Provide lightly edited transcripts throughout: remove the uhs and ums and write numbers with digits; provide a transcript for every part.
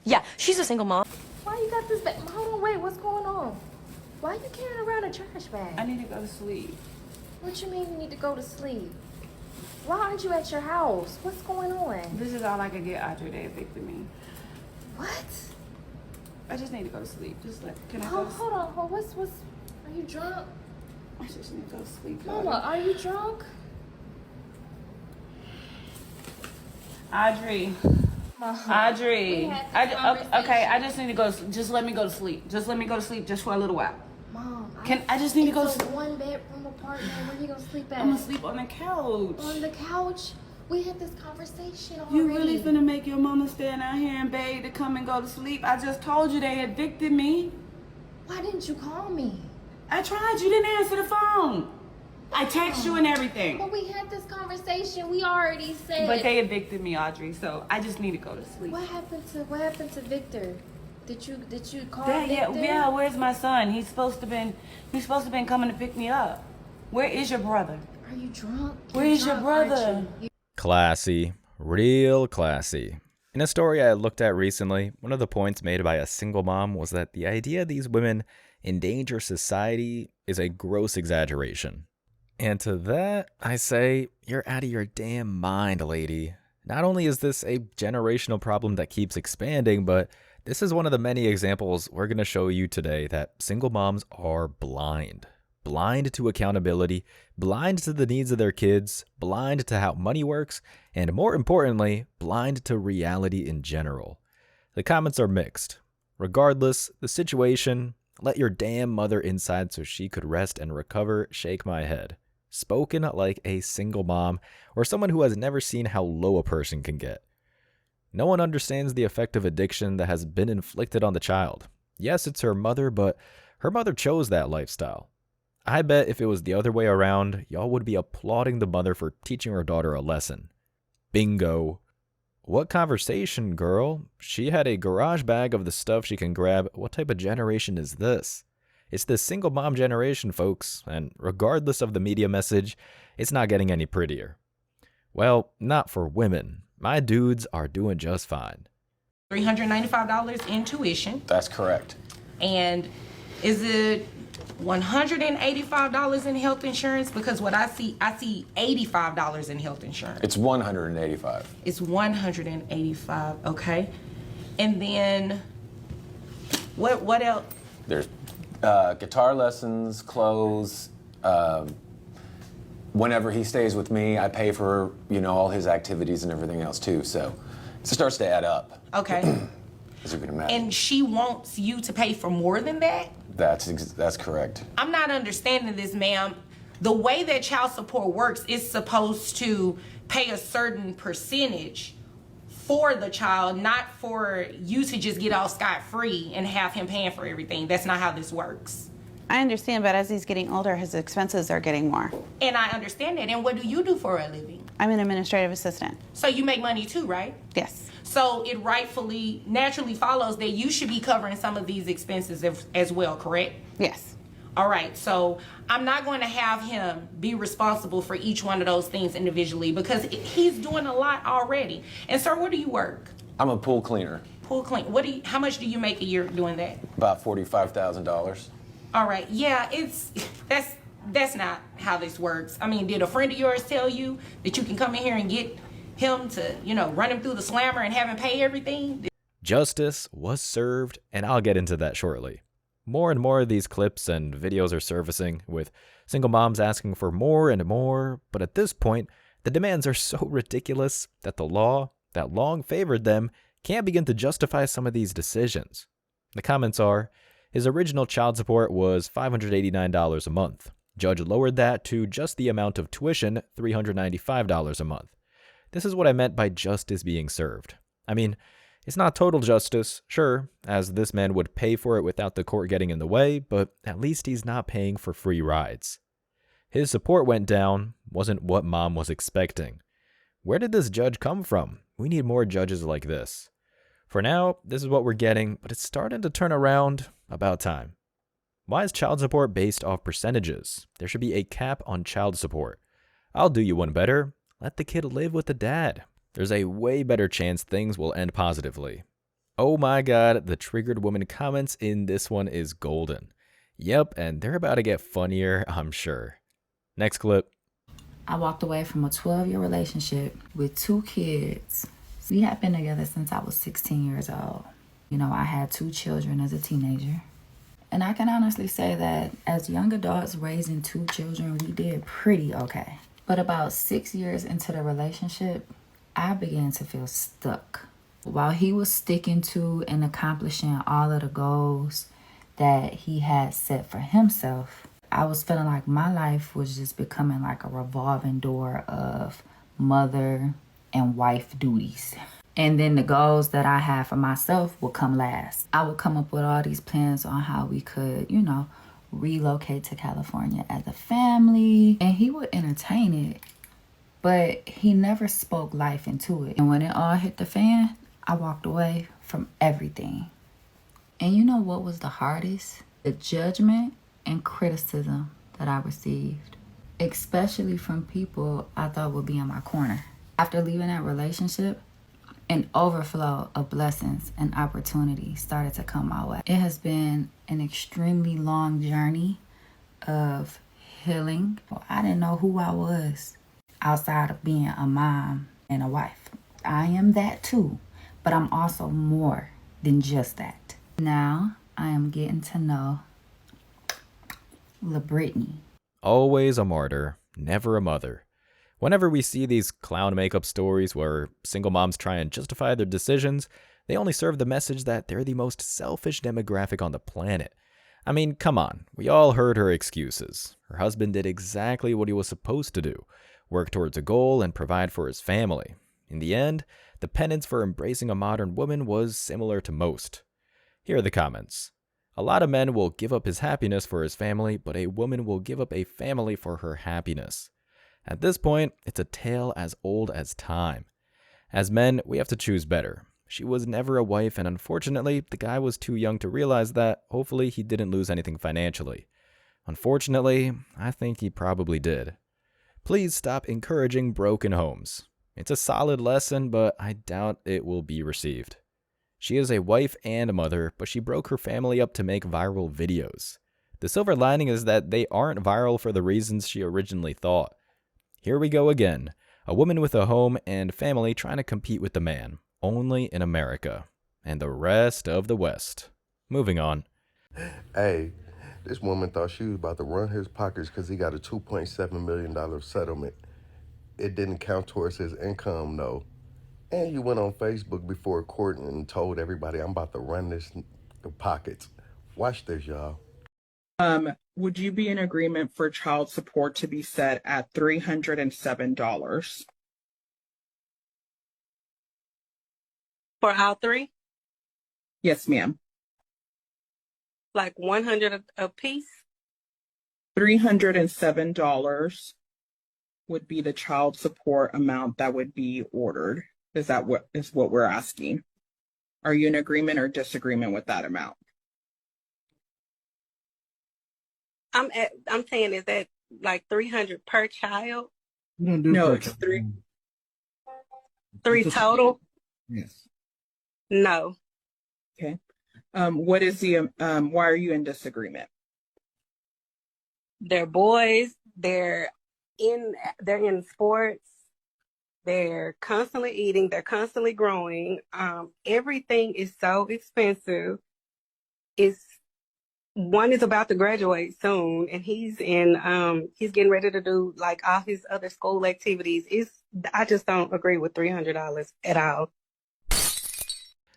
Yeah, she's a single mom. Why you got this bag? Hold on, wait, what's going on? Why you carrying around a trash bag? I need to go to sleep. What you mean you need to go to sleep? Why aren't you at your house? What's going on? This is all I could get, Audrey. They evicted me. What? I just need to go to sleep. Can I go to sleep? Hold on, what's, are you drunk? I just need to go to sleep. Mama, are you drunk? Audrey. Audrey. Okay, I just need to go. Just let me go to sleep. Just let me go to sleep just for a little while. Mom, I just need to go. It's a one-bedroom apartment. Where you gonna sleep at? I'm gonna sleep on the couch. On the couch? We had this conversation already. You really finna make your mama stand out here and beg to come and go to sleep? I just told you they evicted me. Why didn't you call me? I tried. You didn't answer the phone. I text you and everything. But we had this conversation. We already said. But they evicted me, Audrey. So I just need to go to sleep. What happened to Victor? Did you call Dad, Victor? yeah. Where's my son? He's supposed to been coming to pick me up. Where is your brother? Are you drunk? Where is your brother? Classy, real classy. In a story I looked at recently, one of the points made by a single mom was that the idea these women endanger society is a gross exaggeration. And to that, I say, you're out of your damn mind, lady. Not only is this a generational problem that keeps expanding, but this is one of the many examples we're going to show you today that single moms are blind. Blind to accountability, blind to the needs of their kids, blind to how money works, and more importantly, blind to reality in general. The comments are mixed. Regardless, the situation, let your damn mother inside so she could rest and recover, shake my head. Spoken like a single mom or someone who has never seen how low a person can get. No one understands the effect of addiction that has been inflicted on the child. Yes, it's her mother, but her mother chose that lifestyle. I bet if it was the other way around, y'all would be applauding the mother for teaching her daughter a lesson. Bingo. What conversation, girl? She had a garage bag of the stuff she can grab. What type of generation is this? It's the single mom generation, folks, and regardless of the media message, it's not getting any prettier. Well, not for women. My dudes are doing just fine. $395 in tuition. That's correct. And is it $185 in health insurance? Because what I see $85 in health insurance. It's $185. It's $185, okay. And then what else? There's guitar lessons, clothes. Whenever he stays with me, I pay for, all his activities and everything else too. So it starts to add up. Okay. As you can imagine. And she wants you to pay for more than that? That's correct. I'm not understanding this, ma'am. The way that child support works is supposed to pay a certain percentage for the child, not for you to just get all scot-free and have him paying for everything. That's not how this works. I understand, but as he's getting older, his expenses are getting more. And I understand that. And what do you do for a living? I'm an administrative assistant. So you make money too, right? Yes. So it naturally follows that you should be covering some of these expenses as well, correct? Yes. All right, so I'm not going to have him be responsible for each one of those things individually because he's doing a lot already. And sir, where do you work? I'm a pool cleaner. Pool clean. How much do you make a year doing that? About $45,000. All right, yeah, that's not how this works. I mean, did a friend of yours tell you that you can come in here and get him to, run him through the slammer and have him pay everything? Justice was served, and I'll get into that shortly. More and more of these clips and videos are surfacing, with single moms asking for more and more, but at this point, the demands are so ridiculous that the law that long favored them can't begin to justify some of these decisions. The comments are, his original child support was $589 a month. Judge lowered that to just the amount of tuition, $395 a month. This is what I meant by justice being served. I mean, it's not total justice, sure, as this man would pay for it without the court getting in the way, but at least he's not paying for free rides. His support went down, wasn't what mom was expecting. Where did this judge come from? We need more judges like this. For now, this is what we're getting, but it's starting to turn around. About time. Why is child support based off percentages? There should be a cap on child support. I'll do you one better. Let the kid live with the dad. There's a way better chance things will end positively. Oh my god, the triggered woman comments in this one is golden. Yep, and they're about to get funnier, I'm sure. Next clip. I walked away from a 12-year relationship with 2 kids. We had been together since I was 16 years old. You know, I had 2 children as a teenager. And I can honestly say that as young adults raising 2 children, we did pretty okay. But about 6 years into the relationship, I began to feel stuck. While he was sticking to and accomplishing all of the goals that he had set for himself, I was feeling like my life was just becoming like a revolving door of mother and wife duties. And then the goals that I had for myself would come last. I would come up with all these plans on how we could, you know, relocate to California as a family. And he would entertain it, but he never spoke life into it. And when it all hit the fan, I walked away from everything. And you know what was the hardest? The judgment and criticism that I received, especially from people I thought would be in my corner. After leaving that relationship, an overflow of blessings and opportunities started to come my way. It has been an extremely long journey of healing. I didn't know who I was outside of being a mom and a wife. I am that too, but I'm also more than just that. Now I am getting to know LaBrittany. Always a martyr, never a mother. Whenever we see these clown makeup stories where single moms try and justify their decisions, they only serve the message that they're the most selfish demographic on the planet. I mean, come on, we all heard her excuses. Her husband did exactly what he was supposed to do, work towards a goal and provide for his family. In the end, the penance for embracing a modern woman was similar to most. Here are the comments. A lot of men will give up his happiness for his family, but a woman will give up a family for her happiness. At this point, it's a tale as old as time. As men, we have to choose better. She was never a wife, and unfortunately, the guy was too young to realize that. Hopefully, he didn't lose anything financially. Unfortunately, I think he probably did. Please stop encouraging broken homes. It's a solid lesson, but I doubt it will be received. She is a wife and a mother, but she broke her family up to make viral videos. The silver lining is that they aren't viral for the reasons she originally thought. Here we go again. A woman with a home and family trying to compete with the man, only in America, and the rest of the West. Moving on. Hey, this woman thought she was about to run his pockets because he got a $2.7 million settlement. It didn't count towards his income, though. And you went on Facebook before court and told everybody, I'm about to run the pockets. Watch this, y'all. Would you be in agreement for child support to be set at $307? For all 3? Yes, ma'am. Like 100 a piece? $307 would be the child support amount that would be ordered. Is what we're asking? Are you in agreement or disagreement with that amount? I'm saying, is that like 300 per child? No, it's three total? Yes. No. Okay. What is the why are you in disagreement? They're boys, they're in sports, they're constantly eating, they're constantly growing. Everything is so expensive. One is about to graduate soon, and he's getting ready to do like all his other school activities. I just don't agree with $300 at all.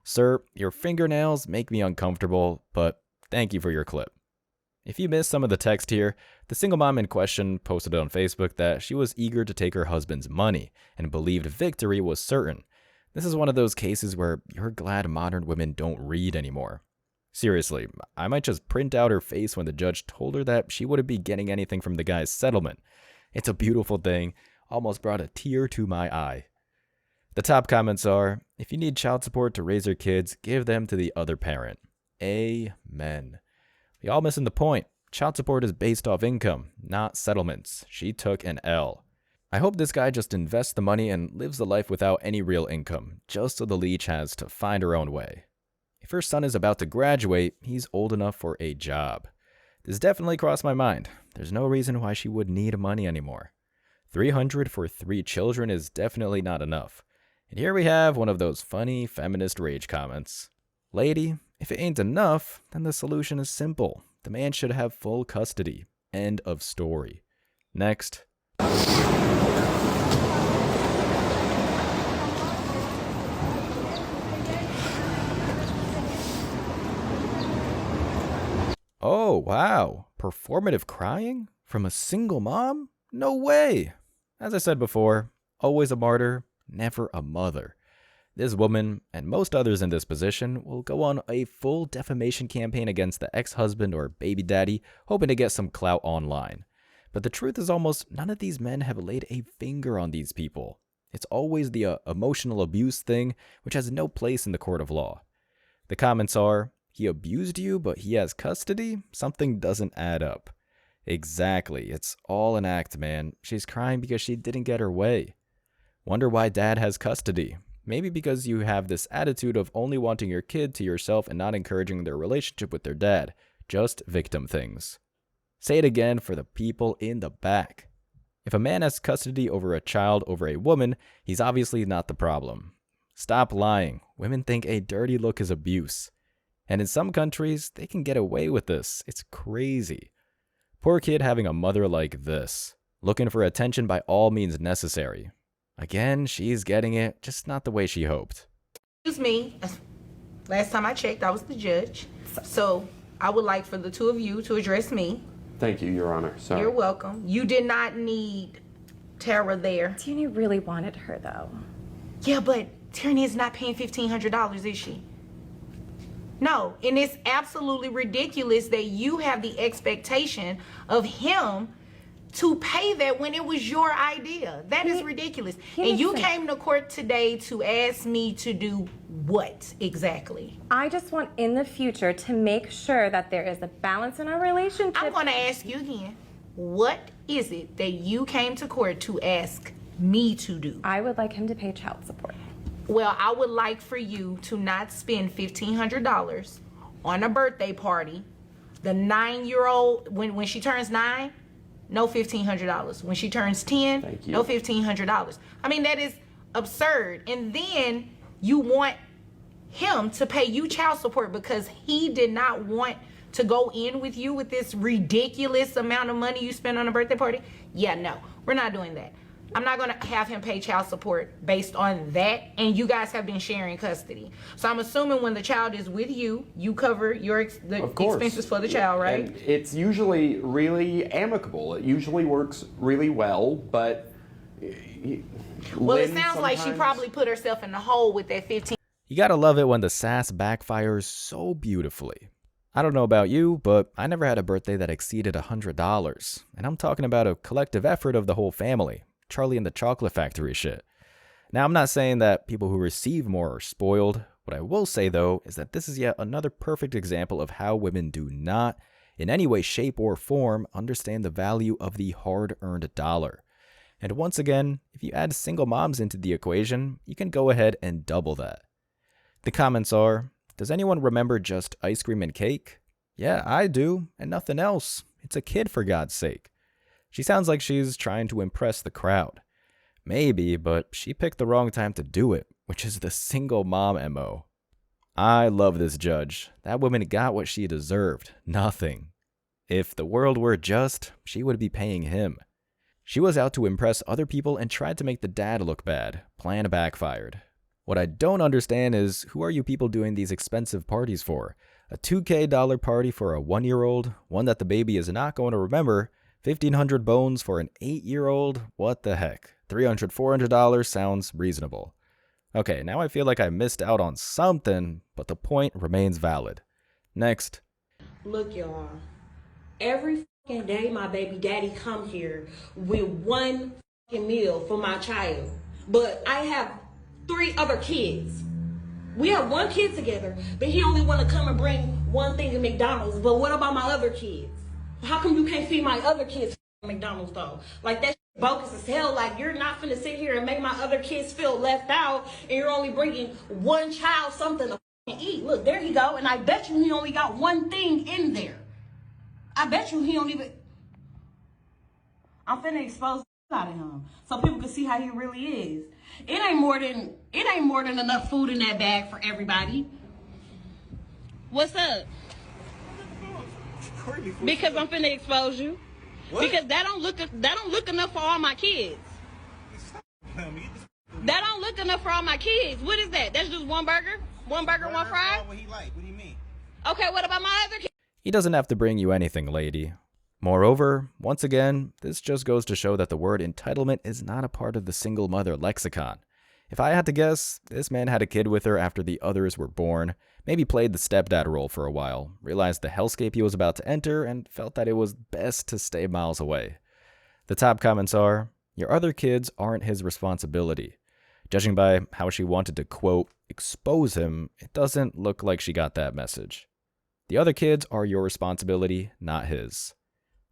Sir, your fingernails make me uncomfortable, but thank you for your clip. If you missed some of the text here, the single mom in question posted on Facebook that she was eager to take her husband's money and believed victory was certain. This is one of those cases where you're glad modern women don't read anymore. Seriously, I might just print out her face when the judge told her that she wouldn't be getting anything from the guy's settlement. It's a beautiful thing, almost brought a tear to my eye. The top comments are, if you need child support to raise your kids, give them to the other parent. Amen. Y'all missing the point. Child support is based off income, not settlements. She took an L. I hope this guy just invests the money and lives the life without any real income, just so the leech has to find her own way. If her son is about to graduate, he's old enough for a job. This definitely crossed my mind. There's no reason why she would need money anymore. $300 for 3 children is definitely not enough. And here we have one of those funny feminist rage comments. Lady, if it ain't enough, then the solution is simple. The man should have full custody. End of story. Next. Oh, wow. Performative crying? From a single mom? No way. As I said before, always a martyr, never a mother. This woman, and most others in this position, will go on a full defamation campaign against the ex-husband or baby daddy, hoping to get some clout online. But the truth is almost none of these men have laid a finger on these people. It's always the emotional abuse thing, which has no place in the court of law. The comments are, he abused you, but he has custody? Something doesn't add up. Exactly, it's all an act, man. She's crying because she didn't get her way. Wonder why dad has custody? Maybe because you have this attitude of only wanting your kid to yourself and not encouraging their relationship with their dad. Just victim things. Say it again for the people in the back. If a man has custody over a child over a woman, he's obviously not the problem. Stop lying. Women think a dirty look is abuse. And in some countries, they can get away with this. It's crazy. Poor kid having a mother like this. Looking for attention by all means necessary. Again, she's getting it, just not the way she hoped. Excuse me. Last time I checked, I was the judge. So I would like for the two of you to address me. Thank you, Your Honor. Sorry. You're welcome. You did not need Tara there. Tierney really wanted her, though. Yeah, but Tierney is not paying $1,500, is she? No, and it's absolutely ridiculous that you have the expectation of him to pay that when it was your idea. That is ridiculous. And you came to court today to ask me to do what exactly? I just want in the future to make sure that there is a balance in our relationship. I'm going to ask you again. What is it that you came to court to ask me to do? I would like him to pay child support. Well, I would like for you to not spend $1,500 on a birthday party. The 9-year-old, when she turns 9, no $1,500. When she turns 10, no $1,500. I mean, that is absurd. And then you want him to pay you child support because he did not want to go in with you with this ridiculous amount of money you spend on a birthday party? Yeah, no, we're not doing that. I'm not going to have him pay child support based on that, and you guys have been sharing custody. So I'm assuming when the child is with you, you cover your expenses for the child, right? And it's usually really amicable. It usually works really well, but well, it sounds like she probably put herself in the hole with that 15. You gotta love it when the sass backfires so beautifully. I don't know about you, but I never had a birthday that exceeded $100, and I'm talking about a collective effort of the whole family. Charlie and the Chocolate Factory shit. Now, I'm not saying that people who receive more are spoiled. What I will say, though, is that this is yet another perfect example of how women do not, in any way, shape, or form, understand the value of the hard-earned dollar. And once again, if you add single moms into the equation, you can go ahead and double that. The comments are, does anyone remember just ice cream and cake? Yeah, I do, and nothing else. It's a kid, for God's sake. She sounds like she's trying to impress the crowd. Maybe, but she picked the wrong time to do it, which is the single mom MO. I love this judge. That woman got what she deserved. Nothing. If the world were just, she would be paying him. She was out to impress other people and tried to make the dad look bad. Plan backfired. What I don't understand is, who are you people doing these expensive parties for? A $2,000 party for a 1-year-old, one that the baby is not going to remember, 1,500 bones for an 8-year-old? What the heck? $300, $400 sounds reasonable. Okay, now I feel like I missed out on something, but the point remains valid. Next. Look, y'all. Every fucking day my baby daddy come here with one fucking meal for my child. But I have 3 other kids. We have 1 kid together, but he only want to come and bring one thing to McDonald's. But what about my other kids? How come you can't feed my other kids McDonald's though? Like, that's bogus as hell. Like, you're not finna sit here and make my other kids feel left out, and you're only bringing one child something to eat. Look, there he go. And I bet you he only got one thing in there. I bet you he don't even... I'm finna expose the out of him so people can see how he really is. It ain't more than enough food in that bag for everybody. What's up? Because I'm finna expose you. What? Because that don't look enough for all my kids. That don't look enough for all my kids. What is that? That's just one burger? One burger, one fry? What he like? What do you mean? Okay, what about my other kids? He doesn't have to bring you anything, lady. Moreover, once again, this just goes to show that the word entitlement is not a part of the single mother lexicon. If I had to guess, this man had a kid with her after the others were born, maybe played the stepdad role for a while, realized the hellscape he was about to enter, and felt that it was best to stay miles away. The top comments are, your other kids aren't his responsibility. Judging by how she wanted to, quote, expose him, it doesn't look like she got that message. The other kids are your responsibility, not his.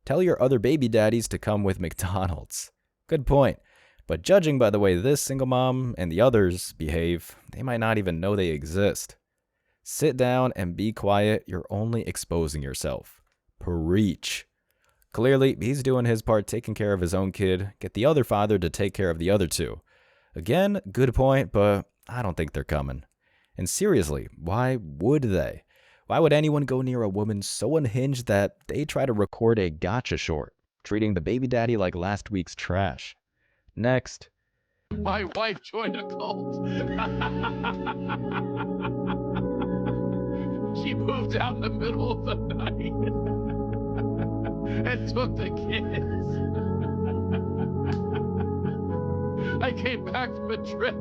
Tell your other baby daddies to come with McDonald's. Good point. But judging by the way this single mom and the others behave, they might not even know they exist. Sit down and be quiet. You're only exposing yourself. Preach. Clearly, he's doing his part taking care of his own kid. Get the other father to take care of the other two. Again, good point, but I don't think they're coming. And seriously, why would they? Why would anyone go near a woman so unhinged that they try to record a gotcha short, treating the baby daddy like last week's trash? Next. My wife joined a cult. She moved out in the middle of the night and took the kids. I came back from a trip,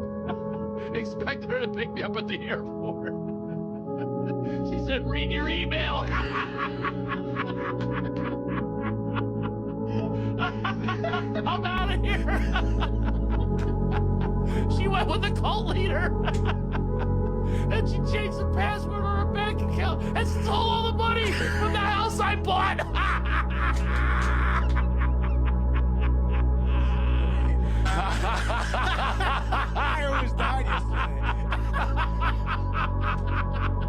expected her to pick me up at the airport. She said, read your email. I'm out of here. She went with the cult leader. And she changed the password on her bank account and stole all the money from the house I bought. I almost died yesterday.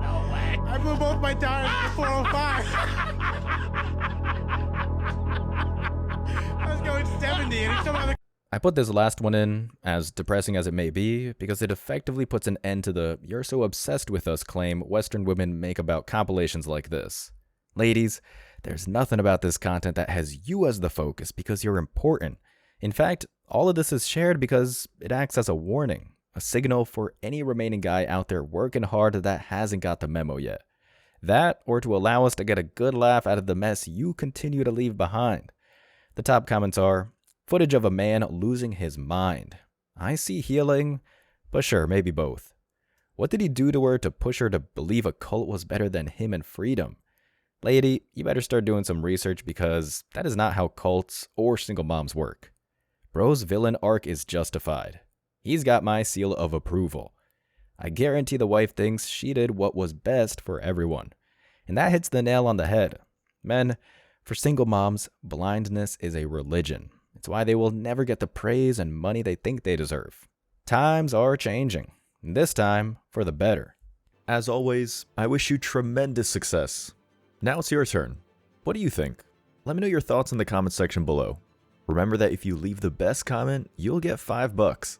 No way. I blew both my tires at 405. I was going 70 and somehow I put this last one in, as depressing as it may be, because it effectively puts an end to the "you're so obsessed with us" claim Western women make about compilations like this. Ladies, there's nothing about this content that has you as the focus because you're important. In fact, all of this is shared because it acts as a warning, a signal for any remaining guy out there working hard that hasn't got the memo yet. That, or to allow us to get a good laugh out of the mess you continue to leave behind. The top comments are, footage of a man losing his mind. I see healing, but sure, maybe both. What did he do to her to push her to believe a cult was better than him and freedom? Lady, you better start doing some research because that is not how cults or single moms work. Bro's villain arc is justified. He's got my seal of approval. I guarantee the wife thinks she did what was best for everyone. And that hits the nail on the head. Men, for single moms, blindness is a religion. It's why they will never get the praise and money they think they deserve. Times are changing, and this time for the better. As always, I wish you tremendous success. Now it's your turn. What do you think? Let me know your thoughts in the comment section below. Remember that if you leave the best comment, you'll get $5.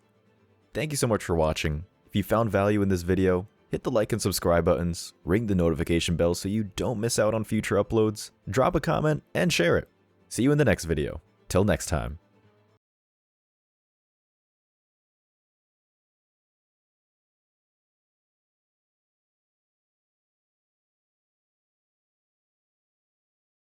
Thank you so much for watching. If you found value in this video, hit the like and subscribe buttons, ring the notification bell so you don't miss out on future uploads, drop a comment, and share it. See you in the next video. Till next time.